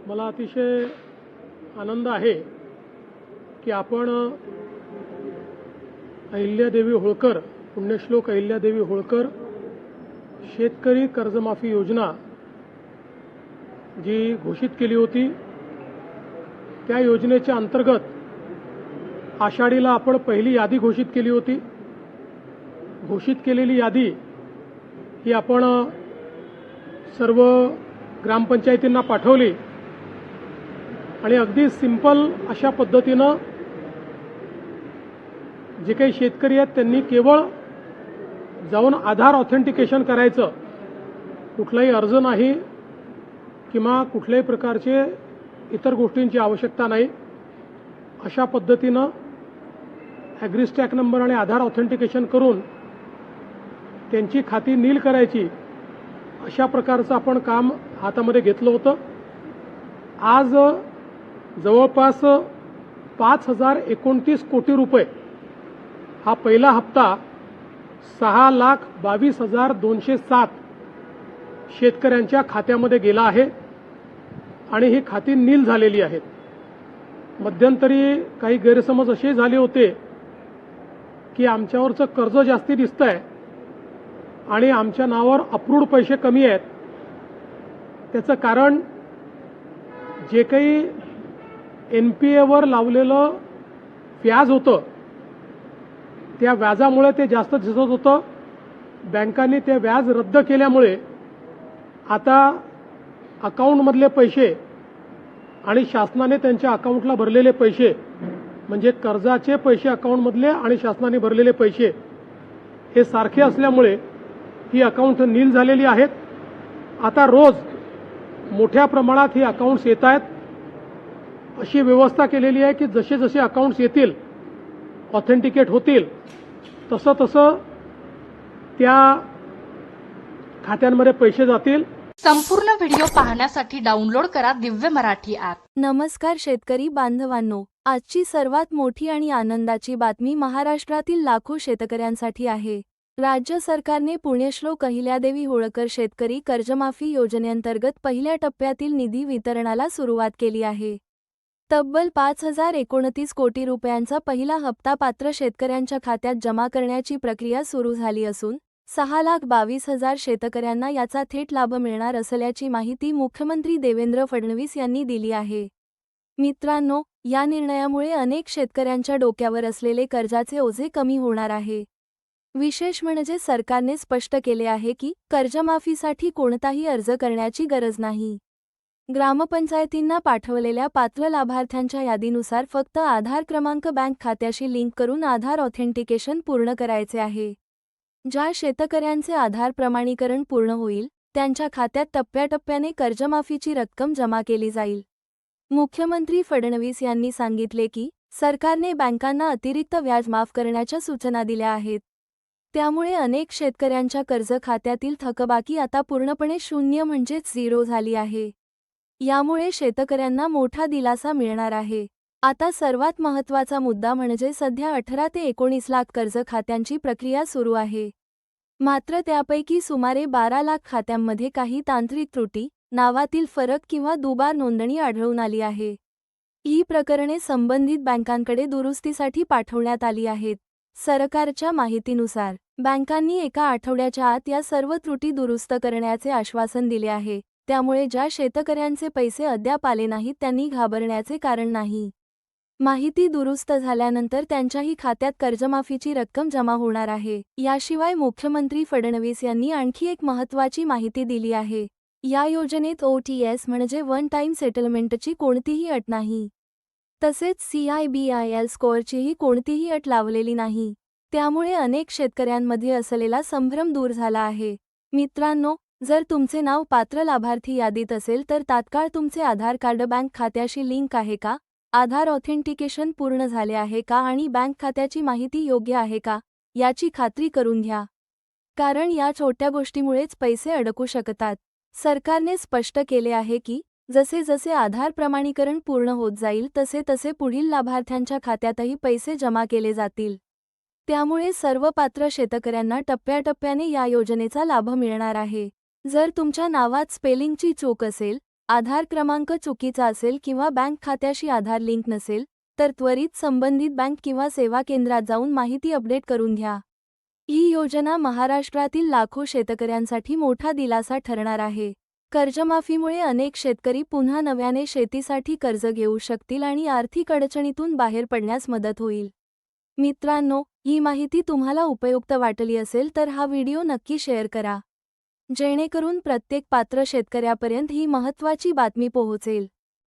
मला अतिशय आनंद आहे की आपण अहिल्यादेवी होळकर, पुण्यश्लोक अहिल्यादेवी होळकर शेतकरी कर्जमाफी योजना जी घोषित केली होती, त्या योजनेच्या अंतर्गत आषाढीला आपण पहिली यादी घोषित केली होती. घोषित केलेली यादी ही आपण सर्व ग्रामपंचायतींना पाठवली आणि अगदी सिंपल अशा पद्धतीनं जे काही शेतकरी आहेत त्यांनी केवळ जाऊन आधार ऑथेंटिकेशन करायचं, कुठलाही अर्ज नाही किंवा कुठल्याही प्रकारचे इतर गोष्टींची आवश्यकता नाही. अशा पद्धतीनं ॲग्रीस्टॅक नंबर आणि आधार ऑथेंटिकेशन करून त्यांची खाती नील करायची, अशा प्रकारचं आपण काम हातामध्ये घेतलं होतं. आज जवळपास 5,029 कोटी रुपये हा पहिला हप्ता 6,22,207 शेतकऱ्यांच्या खात्यामध्ये गेला आहे आणि ही खाती नील झालेली आहेत. मध्यंतरी काही गैरसमज असे झाले होते की आमच्यावरचं कर्ज जास्ती दिसतंय आणि आमच्या नावावर अप्रूव्ड पैसे कमी आहेत. त्याचं कारण जे काही NPAवर लावलेलं व्याज होतं त्या व्याजामुळे ते जास्त दिसत होतं. बँकांनी ते व्याज रद्द केल्यामुळे आता अकाउंटमधले पैसे आणि शासनाने त्यांच्या अकाउंटला भरलेले पैसे, म्हणजे कर्जाचे पैसे अकाउंटमधले आणि शासनाने भरलेले पैसे हे सारखे असल्यामुळे ही अकाउंट नील झालेली आहेत. आता रोज मोठ्या प्रमाणात ही अकाउंट्स येत आहेत. अशी व्यवस्था केलेली आहे की जसे जसे अकाउंट्स येतील, ऑथेंटिकेट होतील, तसं तसं त्या खात्यांमध्ये पैसे जातील. संपूर्ण व्हिडिओ पाहण्यासाठी डाउनलोड करा दिव्य मराठी ॲप. नमस्कार शेतकरी बांधवांनो, आजची सर्वात मोठी आणि आनंदाची बातमी महाराष्ट्रातील लाखो शेतकऱ्यांसाठी आहे. राज्य सरकारने पुण्यश्लोक अहिल्यादेवी होळकर शेतकरी कर्जमाफी योजनेअंतर्गत पहिल्या टप्प्यातील निधी वितरणाला सुरुवात केली आहे. तब्बल 5,029 कोटी रुपयांचा पहिला हप्ता पात्र शेतकऱ्यांच्या खात्यात जमा करण्याची प्रक्रिया सुरू झाली असून 6,22,000 शेतकऱ्यांना याचा थेट लाभ मिळणार असल्याची माहिती मुख्यमंत्री देवेंद्र फडणवीस यांनी दिली आहे. मित्रांनो, या निर्णयामुळे अनेक शेतकऱ्यांच्या डोक्यावर असलेले कर्जाचे ओझे कमी होणार आहे. विशेष म्हणजे सरकारने स्पष्ट केले आहे की कर्जमाफीसाठी कोणताही अर्ज करण्याची गरज नाही. ग्रामपंचायतींना पाठवलेल्या पात्र लाभार्थ्यांच्या यादीनुसार फक्त आधार क्रमांक बँक खात्याशी लिंक करून आधार ऑथेंटिकेशन पूर्ण करायचे आहे. ज्या शेतकऱ्यांचे आधार प्रमाणीकरण पूर्ण होईल त्यांच्या खात्यात टप्प्याटप्प्याने कर्जमाफीची रक्कम जमा केली जाईल. मुख्यमंत्री फडणवीस यांनी सांगितले की सरकारने बँकांना अतिरिक्त व्याज माफ करण्याच्या सूचना दिल्या आहेत. त्यामुळे अनेक शेतकऱ्यांच्या कर्ज खात्यातील थकबाकी आता पूर्णपणे शून्य म्हणजेच झिरो झाली आहे. यामुळे शेतकऱ्यांना मोठा दिलासा मिळणार आहे. आता सर्वात महत्त्वाचा मुद्दा म्हणजे सध्या 18 ते 19 लाख कर्ज खात्यांची प्रक्रिया सुरू आहे. मात्र त्यापैकी सुमारे 12 लाख खात्यांमध्ये काही तांत्रिक त्रुटी, नावातील फरक किंवा दुबार नोंदणी आढळून आली आहे. ही प्रकरणे संबंधित बँकांकडे दुरुस्तीसाठी पाठवण्यात आली आहेत. सरकारच्या माहितीनुसार बँकांनी एका आठवड्याच्या आत या सर्व त्रुटी दुरुस्त करण्याचे आश्वासन दिले आहे. त्यामुळे ज्या शेतकऱ्यांचे पैसे अद्याप आले नाहीत त्यांनी घाबरण्याचे कारण नाही. माहिती दुरुस्त झाल्यानंतर त्यांच्याही खात्यात कर्जमाफीची रक्कम जमा होणार आहे. याशिवाय मुख्यमंत्री फडणवीस यांनी आणखी एक महत्त्वाची माहिती दिली आहे. या योजनेत OTS म्हणजे वन टाइम सेटलमेंटची कोणतीही अट नाही. तसेच CIBIL स्कोअरचीही कोणतीही अट लावलेली नाही. त्यामुळे अनेक शेतकऱ्यांमध्ये असलेला संभ्रम दूर झाला आहे. मित्रांनो, जर तुमचे नाव पात्र लाभार्थी यादीत असेल तर तात्काळ तुमचे आधार कार्ड बँक खात्याशी लिंक आहे का, आधार ऑथेंटिकेशन पूर्ण झाले आहे का आणि बँक खात्याची माहिती योग्य आहे का याची खात्री करून घ्या. कारण या छोट्या गोष्टीमुळेच पैसे अडकू शकतात. सरकारने स्पष्ट केले आहे की जसे जसे आधार प्रमाणीकरण पूर्ण होत जाईल तसे तसे पुढील लाभार्थ्यांच्या खात्यातही पैसे जमा केले जातील. त्यामुळे सर्व पात्र शेतकऱ्यांना टप्प्याटप्प्याने या योजनेचा लाभ मिळणार आहे. जर तुमच्या नावात स्पेलिंगची चूक असेल आधार क्रमांक चुकीचा असेल किंवा बँक खात्याशी आधार लिंक नसेल, तर त्वरित संबंधित बँक किंवा सेवा केंद्रात जाऊन माहिती अपडेट करून घ्या. ही योजना महाराष्ट्रातील लाखो शेतकऱ्यांसाठी मोठा दिलासा ठरणार आहे. कर्जमाफीमुळे अनेक शेतकरी पुन्हा नव्याने शेतीसाठी कर्ज घेऊ शकतील आणि आर्थिक अडचणीतून बाहेर पडण्यास मदत होईल. मित्रांनो, ही माहिती तुम्हाला उपयुक्त वाटली असेल तर हा व्हिडिओ नक्की शेअर करा, जेणेकरून प्रत्येक पात्र शेतकऱ्यापर्यंत ही महत्त्वाची बातमी पोहोचेल.